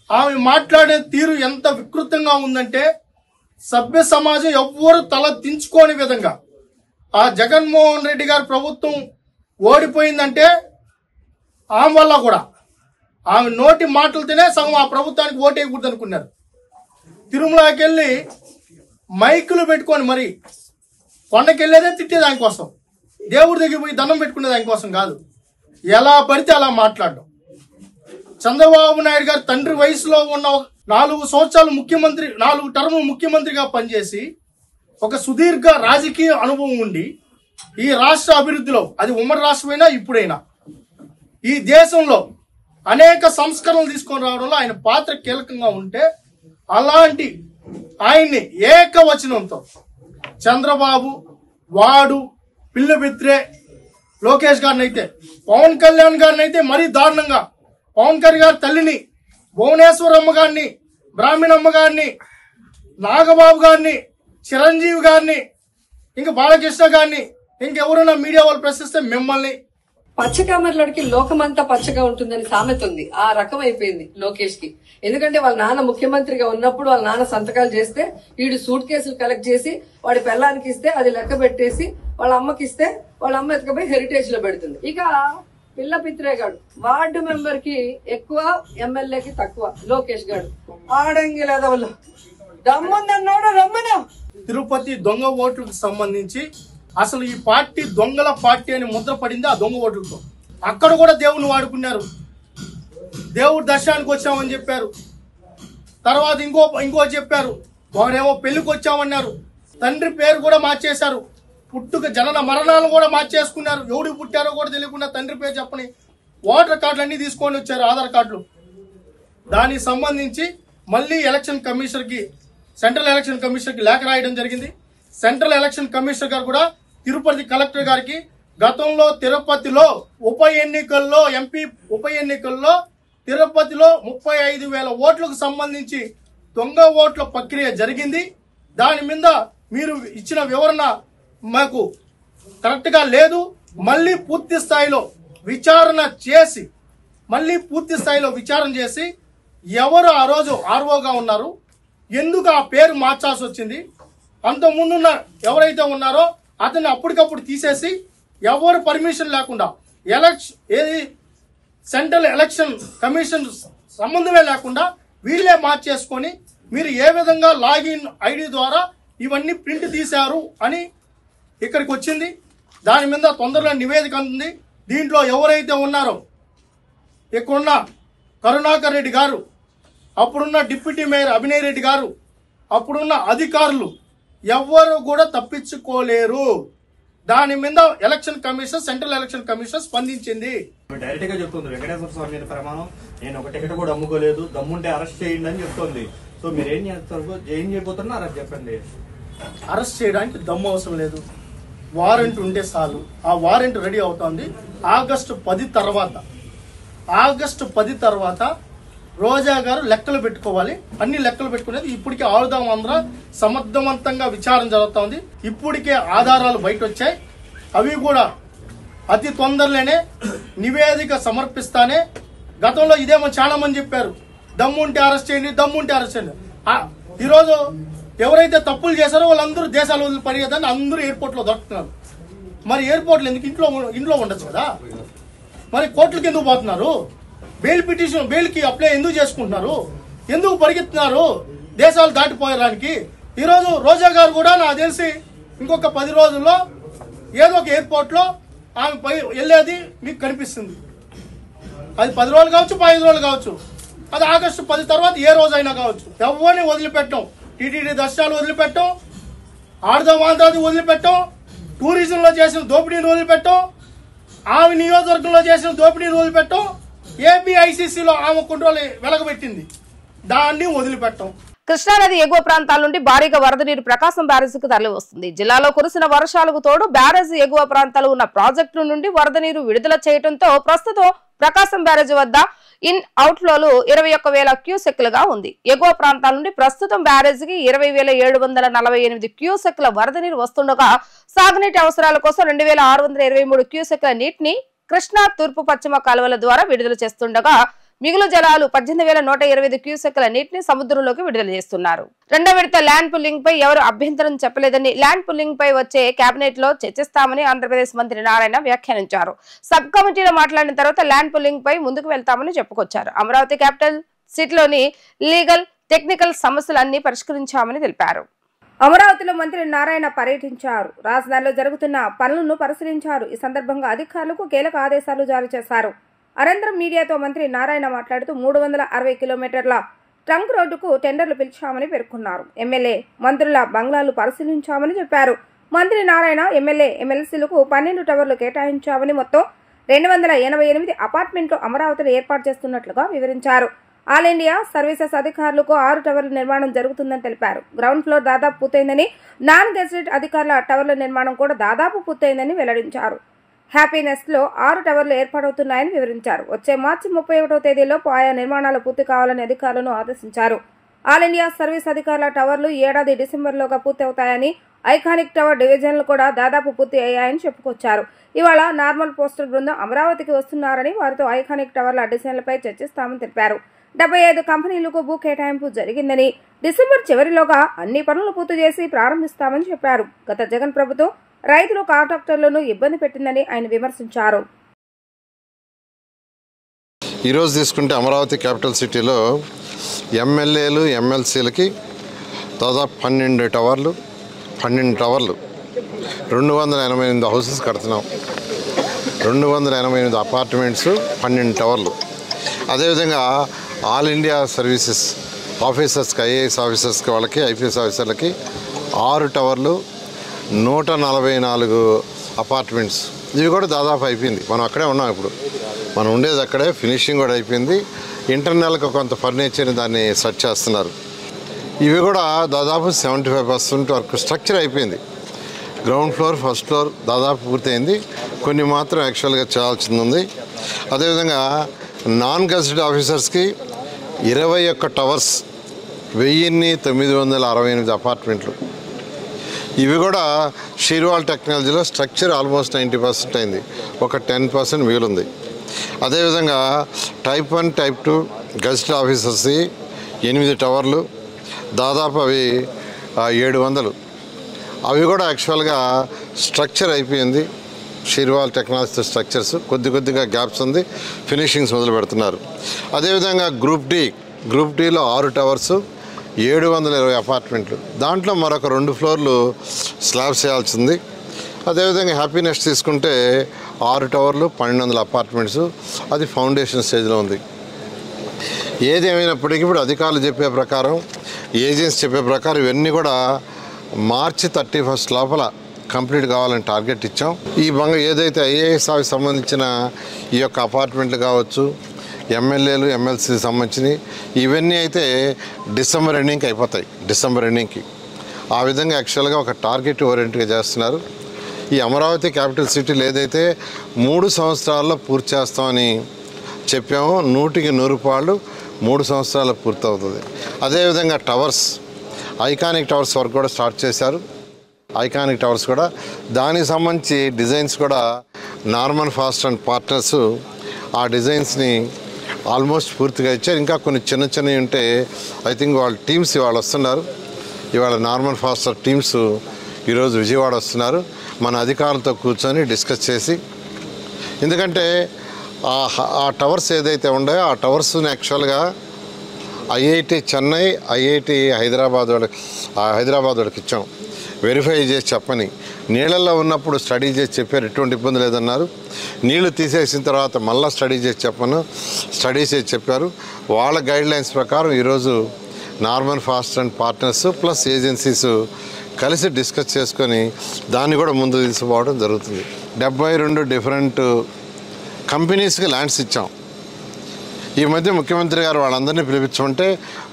ఆమె మాట్లాడే తీరు ఎంత వికృతంగా ఉందంటే సభ్య సమాజం ఎవ్వరు తల దించుకోని విధంగా. ఆ జగన్మోహన్ రెడ్డి గారి ప్రభుత్వం ఓడిపోయిందంటే ఆమె వల్ల కూడా, ఆమె నోటి మాటలతోనే సగం ఆ ప్రభుత్వానికి ఓటేయకూడదు అనుకున్నారు. తిరుమలకి వెళ్ళి మైకులు పెట్టుకొని మరి కొండకెళ్ళేదే తిట్టే దానికోసం, దేవుడి దగ్గర పోయి దండం పెట్టుకునే దానికోసం కాదు. ఎలా పడితే అలా మాట్లాడడం. చంద్రబాబు నాయుడు గారు తండ్రి వయసులో ఉన్న 4 సంవత్సరాలు ముఖ్యమంత్రి, 4 టర్మ్ ముఖ్యమంత్రిగా పనిచేసి ఒక సుదీర్ఘ రాజకీయ అనుభవం ఉండి ఈ రాష్ట్ర అభివృద్ధిలో, అది ఉమ్మడి రాష్ట్రమైనా ఇప్పుడైనా ఈ దేశంలో అనేక సంస్కరణలు తీసుకొని రావడంలో ఆయన పాత్ర కీలకంగా ఉంటే, అలాంటి ఆయన్ని ఏకవచనంతో చంద్రబాబు, వాడు, పిల్లబెత్రే, లోకేష్ గారిని అయితే, పవన్ కళ్యాణ్ గారిని అయితే మరీ దారుణంగా, పవన్ కళ్యాణ్ గారి తల్లిని, భువనేశ్వరమ్మ గారిని, బ్రాహ్మణమ్మ గారిని, నాగబాబు గారిని, చిరంజీవి గారిని, ఇంకా బాలకృష్ణ గారిని, ఇంకెవరైనా మీడియా వాళ్ళు ప్రశ్నిస్తే మిమ్మల్ని. పచ్చకామర్లకి లోకమంతా పచ్చగా ఉంటుందని సామెత ఉంది. ఆ రకం అయిపోయింది లోకేష్ కి. ఎందుకంటే వాళ్ళ నాన్న ముఖ్యమంత్రిగా ఉన్నప్పుడు వాళ్ళ నాన్న సంతకాలు చేస్తే వీడు సూట్ కేసులు కలెక్ట్ చేసి వాడి పెళ్ళానికి ఇస్తే అది లెక్క పెట్టేసి వాళ్ళ అమ్మకి ఇస్తే వాళ్ళ అమ్మ ఎత్తుకపోయి హెరిటేజ్ లో పెడుతుంది. ఇక పిల్ల పిత్రేగాడు వార్డు మెంబర్ కి ఎక్కువ, ఎమ్మెల్యేకి తక్కువ. లోకేష్ గారు ఆడంగి లేదా వాళ్ళు దమ్ముందన్నోడు రమ్మను. తిరుపతి దొంగ ఓట్లకు సంబంధించి అసలు ఈ పార్టీ దొంగల పార్టీ అని ముద్ర పడింది ఆ దొంగ ఓట్లతో. అక్కడ కూడా దేవుని వాడుకున్నారు. దేవుడు దర్శనానికి వచ్చామని చెప్పారు. తర్వాత ఇంకో చెప్పారు. వారేమో పెళ్లికి వచ్చామన్నారు. తండ్రి పేరు కూడా మార్చేశారు. పుట్టుక జనన మరణాలను కూడా మార్చేసుకున్నారు. ఎవడికి పుట్టారో కూడా తెలియకుండా తండ్రి పేరు చెప్పని ఓటర్ కార్డులు అన్ని తీసుకొని వచ్చారు, ఆధార్ కార్డులు. దానికి సంబంధించి మళ్ళీ ఎలక్షన్ కమిషనర్కి సెంట్రల్ ఎలక్షన్ కమిషనర్కి లేఖ రాయడం జరిగింది. సెంట్రల్ ఎలక్షన్ కమిషనర్ గారు కూడా తిరుపతి కలెక్టర్ గారికి గతంలో తిరుపతిలో ఎంపీ ఉప ఎన్నికల్లో తిరుపతిలో 35,000 ఓట్లకు సంబంధించి దొంగ ఓట్ల ప్రక్రియ జరిగింది. దాని మీద మీరు ఇచ్చిన వివరణ మాకు కరెక్ట్ గా లేదు. మళ్ళీ పూర్తి స్థాయిలో విచారణ చేసి ఎవరు ఆ రోజు ఆర్ఓగా ఉన్నారు, ఎందుకు ఆ పేరు మార్చాల్సి వచ్చింది, అంతకుముందున్న ఎవరైతే ఉన్నారో అతన్ని అప్పటికప్పుడు తీసేసి ఎవరు పర్మిషన్ లేకుండా సెంట్రల్ ఎలక్షన్ కమిషన్ సంబంధమే లేకుండా వీళ్ళే మార్చేసుకొని మీరు ఏ విధంగా లాగిన్ ఐడి ద్వారా ఇవన్నీ ప్రింట్ తీశారు అని ఇక్కడికి వచ్చింది. దాని మీద తొందరలో నివేదిక అందుతుంది. దీంట్లో ఎవరైతే ఉన్నారో ఇక్కడున్న కరుణాకర్ రెడ్డి గారు, అప్పుడున్న డిప్యూటీ మేయర్ అభినయ్ రెడ్డి గారు, అప్పుడున్న అధికారులు ఎవ్వరు కూడా తప్పించుకోలేరు. దాని మీద సెంట్రల్ ఎలక్షన్ కమిషన్ స్పందించింది. డైరెక్ట్ గా చెప్తుంది వెంకటేశ్వర స్వామి మీద ప్రమాణం, నేను ఒక టికెట్ కూడా అమ్ముకోలేదు, దమ్ముంటే అరెస్ట్ చేయండి అని చెప్తుంది. సో మీరు ఏం చేస్తారు, ఏం చేయబోతున్నా అరెస్ట్ చెప్పండి. అరెస్ట్ చేయడానికి దమ్ము అవసరం లేదు, వారెంట్ ఉంటే చాలు. ఆ వారెంట్ రెడీ అవుతోంది. ఆగస్టు 10 తర్వాత రోజా గారు లెక్కలు పెట్టుకోవాలి. అన్ని లెక్కలు పెట్టుకునేది ఇప్పటికే ఆరుదాం ఆంధ్ర సమర్థవంతంగా విచారణ జరుగుతోంది. ఇప్పటికే ఆధారాలు బయట వచ్చాయి. అవి కూడా అతి తొందరలోనే నివేదిక సమర్పిస్తానే. గతంలో ఇదేమో చాలా మంది చెప్పారు, దమ్ముంటే అరెస్ట్ చేయండి. ఈరోజు ఎవరైతే తప్పులు చేశారో వాళ్ళందరూ దేశాలు వదిలి పరిగెత్తాలని అందరూ ఎయిర్పోర్ట్ లో దొరుకుతున్నారు. మరి ఎయిర్పోర్ట్లు ఎందుకు, ఇంట్లో ఉండొచ్చు కదా. మరి కోర్టులకు ఎందుకు పోతున్నారు? బెయిల్ కి అప్లై ఎందుకు చేసుకుంటున్నారు? ఎందుకు పరిగెత్తున్నారు దేశాలు దాటిపోయడానికి? ఈరోజు రోజా గారు కూడా నాకు తెలిసి ఇంకొక 10 రోజుల్లో ఏదో ఒక ఎయిర్పోర్ట్ లో ఆమె వెళ్ళేది మీకు కనిపిస్తుంది. అది 10 రోజులు కావచ్చు, 15 రోజులు కావచ్చు, అది ఆగస్టు 10 తర్వాత ఏ రోజైనా కావచ్చు. ఎవరిని వదిలిపెట్టం, టీటీడీ దర్శనాలు వదిలిపెట్టం, ఆర్ధవాంధ్రాది వదిలిపెట్టం, టూరిజంలో చేసిన దోపిడీని వదిలిపెట్టం, ఆమె నియోజకవర్గంలో చేసిన దోపిడీని వదిలిపెట్టం, ఏపీఐసీసీలో ఆమె కుంట్రోలు వెలగబెట్టింది, దాన్ని వదిలిపెట్టం. కృష్ణానది ఎగువ ప్రాంతాల నుండి భారీగా వరద నీరు ప్రకాశం బ్యారేజీకి తరలి వస్తుంది. జిల్లాలో కురిసిన వర్షాలకు తోడు బ్యారేజీ ఎగువ ప్రాంతాలు ఉన్న ప్రాజెక్టుల నుండి వరద నీరు విడుదల చేయడంతో ప్రస్తుతం ప్రకాశం బ్యారేజీ వద్ద ఇన్ అవుట్ ఫ్లోలు 21,000 క్యూసెక్లుగా ఉంది. ఎగువ ప్రాంతాల నుండి ప్రస్తుతం బ్యారేజీకి 20,748 క్యూసెక్ల వరద నీరు వస్తుండగా సాగునీటి అవసరాల కోసం 2,623 క్యూసెక్ల నీటిని కృష్ణా తూర్పు పశ్చిమ కాలువల ద్వారా విడుదల చేస్తుండగా మిగులు జలాలు 18,125 క్యూసెక్ల నీటిని సముద్రంలోకి విడుదల చేస్తున్నారు. రెండో విడత ల్యాండ్ పుల్లింగ్ పై ఎవరు అభ్యంతరం చెప్పలేదని, ల్యాండ్ పుల్లింగ్ పై వచ్చే కేబినెట్ లో చర్చిస్తామని ఆంధ్రప్రదేశ్ మంత్రి నారాయణ వ్యాఖ్యానించారు. సబ్ కమిటీలో మాట్లాడిన తర్వాత ల్యాండ్ పుల్లింగ్ పై ముందుకు వెళ్తామని చెప్పుకొచ్చారు. అమరావతి క్యాపిటల్ సిటీలోని లీగల్ టెక్నికల్ సమస్యలన్నీ పరిష్కరించామని తెలిపారు. అమరావతిలో మంత్రి నారాయణ పర్యటించారు. రాజధానిలో జరుగుతున్న పనులను పరిశీలించారు. ఈ సందర్భంగా అధికారులకు కీలక ఆదేశాలు జారీ చేశారు. అనంతరం మీడియాతో మంత్రి నారాయణ మాట్లాడుతూ 360 కిలోమీటర్ల ట్రంక్ రోడ్డుకు టెండర్లు పిలిచామని పేర్కొన్నారు. ఎమ్మెల్యే మంత్రుల బంగ్లాలు పరిశీలించామని చెప్పారు. మంత్రి నారాయణ ఎమ్మెల్సీలకు 12 టవర్లు కేటాయించామని మొత్తం 288 అపార్ట్మెంట్లు అమరావతిలో ఏర్పాటు చేస్తున్నట్లుగా వివరించారు. ఆల్ ఇండియా సర్వీసెస్ అధికారులకు 6 టవర్ల నిర్మాణం జరుగుతుందని తెలిపారు. గ్రౌండ్ ఫ్లోర్ దాదాపు పూర్తయిందని, నాన్ గెజిటెడ్ అధికారుల టవర్ల నిర్మాణం కూడా దాదాపు పూర్తయిందని వెల్లడించారు. హ్యాపీనెస్ లో 6 టవర్లు ఏర్పాటవుతున్నాయని వివరించారు. వచ్చే మార్చి 31వ తేదీలో ఆయా నిర్మాణాలు పూర్తి కావాలని అధికారులను ఆదేశించారు. ఆల్ ఇండియా సర్వీస్ అధికారుల టవర్లు ఈ ఏడాది డిసెంబర్లోగా పూర్తి అవుతాయని, ఐకానిక్ టవర్ డివిజన్లు కూడా దాదాపు పూర్తి అయ్యాయని చెప్పుకొచ్చారు. ఇవాళ నార్మల్ పోస్టల్ బృందం అమరావతికి వస్తున్నారని, వారితో ఐకానిక్ టవర్ల డిజైన్లపై చర్చిస్తామని తెలిపారు. 75 కంపెనీలకు భూ కేటాయింపు జరిగిందని, డిసెంబర్ చివరిలోగా అన్ని పనులు పూర్తి చేసి ప్రారంభిస్తామని చెప్పారు. గత జగన్ ప్రభుత్వం రైతులు కాంట్రాక్టర్లను ఇబ్బంది పెట్టిందని ఆయన విమర్శించారు. ఈరోజు తీసుకుంటే అమరావతి క్యాపిటల్ సిటీలో ఎమ్మెల్యేలు ఎమ్మెల్సీలకి దాదాపు 12 టవర్లు 288 హౌసెస్ కడుతున్నాం. 288 అపార్ట్మెంట్స్, 12 టవర్లు. అదేవిధంగా ఆల్ ఇండియా సర్వీసెస్ ఆఫీసర్స్కి, ఐఏఎస్ ఆఫీసర్స్కి, వాళ్ళకి ఐపీఎస్ ఆఫీసర్లకి 6 టవర్లు, 144 అపార్ట్మెంట్స్. ఇవి కూడా దాదాపు అయిపోయింది. మనం అక్కడే ఉన్నాం. ఇప్పుడు మనం ఉండేది అక్కడే. ఫినిషింగ్ కూడా అయిపోయింది. ఇంటర్నల్గా కొంత ఫర్నిచర్ని దాన్ని సెట్ చేస్తున్నారు. ఇవి కూడా దాదాపు 75% వరకు స్ట్రక్చర్ అయిపోయింది. గ్రౌండ్ ఫ్లోర్, ఫస్ట్ ఫ్లోర్ దాదాపు పూర్తయింది. కొన్ని మాత్రం యాక్చువల్గా చేయాల్సింది ఉంది. అదేవిధంగా నాన్ గెజిటెడ్ ఆఫీసర్స్కి 21 టవర్స్, 1968 అపార్ట్మెంట్లు. ఇవి కూడా షీర్వాల్ టెక్నాలజీలో స్ట్రక్చర్ ఆల్మోస్ట్ 90% అయింది. ఒక 10% మిగిలింది. అదేవిధంగా టైప్ 1, టైప్ 2 గెజిటెడ్ ఆఫీసర్స్కి 8 టవర్లు, దాదాపు అవి 700. అవి కూడా యాక్చువల్గా స్ట్రక్చర్ అయిపోయింది. షీర్వాల్ టెక్నాలజీ స్ట్రక్చర్స్ కొద్దిగా గ్యాప్స్ ఉంది, ఫినిషింగ్స్ మొదలు పెడుతున్నారు. అదేవిధంగా గ్రూప్ డీలో 6 టవర్స్, 720 అపార్ట్మెంట్లు. దాంట్లో మరొక 2 ఫ్లోర్లు స్లాబ్స్ చేయాల్సింది. అదేవిధంగా హ్యాపీనెస్ తీసుకుంటే 6 టవర్లు, 1200 అపార్ట్మెంట్స్, అది ఫౌండేషన్ స్టేజ్లో ఉంది. ఏది ఏమైనప్పటికీ ఇప్పుడు అధికారులు చెప్పే ప్రకారం, ఏజెన్సీ చెప్పే ప్రకారం ఇవన్నీ కూడా మార్చి 31 లోపల కంప్లీట్ కావాలని టార్గెట్ ఇచ్చాం. ఈ ఏదైతే ఐఏఎస్ ఆఫీస్ సంబంధించిన ఈ యొక్క అపార్ట్మెంట్లు కావచ్చు, ఎమ్మెల్యేలు, ఎమ్మెల్సీకి సంబంధించినవి, ఇవన్నీ అయితే డిసెంబర్ ఎండింగ్కి అయిపోతాయి. డిసెంబర్ ఎండింగ్కి ఆ విధంగా యాక్చువల్గా ఒక టార్గెట్ ఓరియంట్గా చేస్తున్నారు. ఈ అమరావతి క్యాపిటల్ సిటీలు ఏదైతే 3 సంవత్సరాల్లో పూర్తి చేస్తామని చెప్పామో 100కి 100 పాళ్ళు 3 సంవత్సరాల్లో పూర్తవుతుంది. అదేవిధంగా టవర్స్, ఐకానిక్ టవర్స్ వరకు కూడా స్టార్ట్ చేశారు. ఐకానిక్ టవర్స్ కూడా దానికి సంబంధించి డిజైన్స్ కూడా నార్మన్ ఫాస్ట్ అండ్ పార్ట్నర్స్ ఆ డిజైన్స్ని ఆల్మోస్ట్ పూర్తిగా ఇచ్చారు. ఇంకా కొన్ని చిన్నవి ఉంటే ఐ థింక్ వాళ్ళ టీమ్స్ ఇవాళ వస్తున్నారు. ఇవాళ నార్మన్ ఫాస్టర్ టీమ్స్ ఈరోజు విజయవాడ వస్తున్నారు. మన అధికారులతో కూర్చొని డిస్కస్ చేసి, ఎందుకంటే ఆ టవర్స్ ఏదైతే ఉన్నాయో ఆ టవర్స్ని యాక్చువల్గా ఐఐటి చెన్నై, ఐఐటి హైదరాబాద్ వాళ్ళకి ఇచ్చాం. వెరిఫై చేసి చెప్పని, నీళ్ళల్లో ఉన్నప్పుడు స్టడీ చేసి చెప్పారు, ఎటువంటి ఇబ్బంది లేదన్నారు. నీళ్లు తీసేసిన తర్వాత మళ్ళీ స్టడీ చేసి చెప్పారు. వాళ్ళ గైడ్లైన్స్ ప్రకారం ఈరోజు Norman fast and partners plus agencies కలిసి డిస్కస్ చేసుకొని దాన్ని కూడా ముందుకు తీసుకుపోవడం జరుగుతుంది. 72 డిఫరెంట్ కంపెనీస్కి ల్యాండ్స్ ఇచ్చాం. ఈ మధ్య ముఖ్యమంత్రి గారు వాళ్ళందరినీ పిలిపించమంటే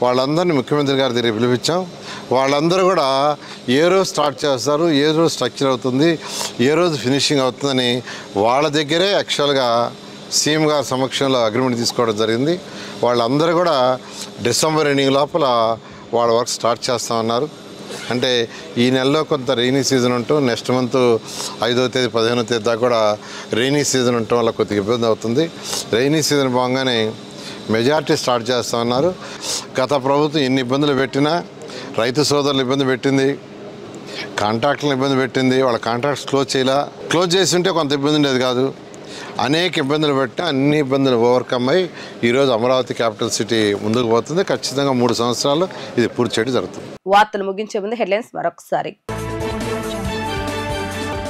వాళ్ళందరినీ ముఖ్యమంత్రి గారి దగ్గర పిలిపించాం. వాళ్ళందరూ కూడా ఏ రోజు స్టార్ట్ చేస్తారు, ఏ రోజు స్ట్రక్చర్ అవుతుంది, ఏ రోజు ఫినిషింగ్ అవుతుందని వాళ్ళ దగ్గరే యాక్చువల్గా సీఎం గారి సమక్షంలో అగ్రిమెంట్ తీసుకోవడం జరిగింది. వాళ్ళందరూ కూడా డిసెంబర్ ఎండింగ్ లోపల వాళ్ళ వర్క్ స్టార్ట్ చేస్తామన్నారు. అంటే ఈ నెలలో కొంత రెయినీ సీజన్ ఉంటాం, నెక్స్ట్ మంత్ 5వ తేదీ 15వ తేదీ దాకా కూడా రెయినీ సీజన్ ఉండటం వల్ల కొద్దిగా ఇబ్బంది అవుతుంది. రెయినీ సీజన్ బాగానే మెజారిటీ స్టార్ట్ చేస్తామన్నారు. గత ప్రభుత్వం ఎన్ని ఇబ్బందులు పెట్టినా రైతు సోదరులు ఇబ్బంది పెట్టింది, కాంట్రాక్టులను ఇబ్బంది పెట్టింది. వాళ్ళ కాంట్రాక్ట్స్ క్లోజ్ చేసి ఉంటే కొంత ఇబ్బంది ఉండేది కాదు. అనేక ఇబ్బందులు పెట్టినా అన్ని ఇబ్బందులు ఓవర్కమ్ అయ్యి ఈరోజు అమరావతి క్యాపిటల్ సిటీ ముందుకు పోతుంది. ఖచ్చితంగా 3 సంవత్సరాలు ఇది పూర్తి చేయడం జరుగుతుంది. వార్తలు ముగించే ముందు హెడ్లైన్స్ మరొకసారి.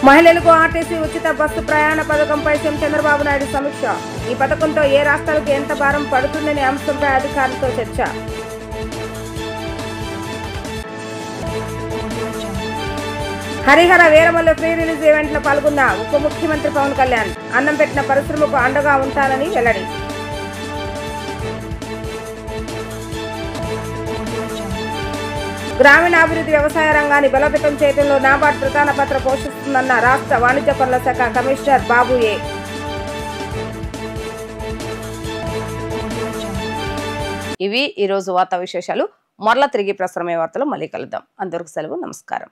మహిళలకు ఆర్టీసీ ఉచిత బస్సు ప్రయాణ పథకంపై సీఎం చంద్రబాబు నాయుడు సమీక్ష. ఈ పథకంతో ఏ రాష్ట్రాలకు ఎంత భారం పడుతుందనే అంశంపై అధికారులతో చర్చ. Harihara Veeramallu free release event లో పాల్గొన్న ఉప ముఖ్యమంత్రి పవన్ కళ్యాణ్ అన్నం పెట్టిన పరిశ్రమకు అండగా ఉంటానని వెల్లడి. గ్రామీణాభివృద్ధి వ్యవసాయ రంగాన్ని బలోపేతం చేయడంలో నాబార్డ్ ప్రధాన పాత్ర పోషిస్తుందన్న రాష్ట్ర వాణిజ్య పనుల శాఖ కమిషనర్ బాబు ఏ. ఇవి ఈరోజు వార్తా విశేషాలు. మరలా తిరిగి ప్రసారమయ్యే వార్తలు మళ్ళీ కలుద్దాం. అందరికీ సెలవు. నమస్కారం.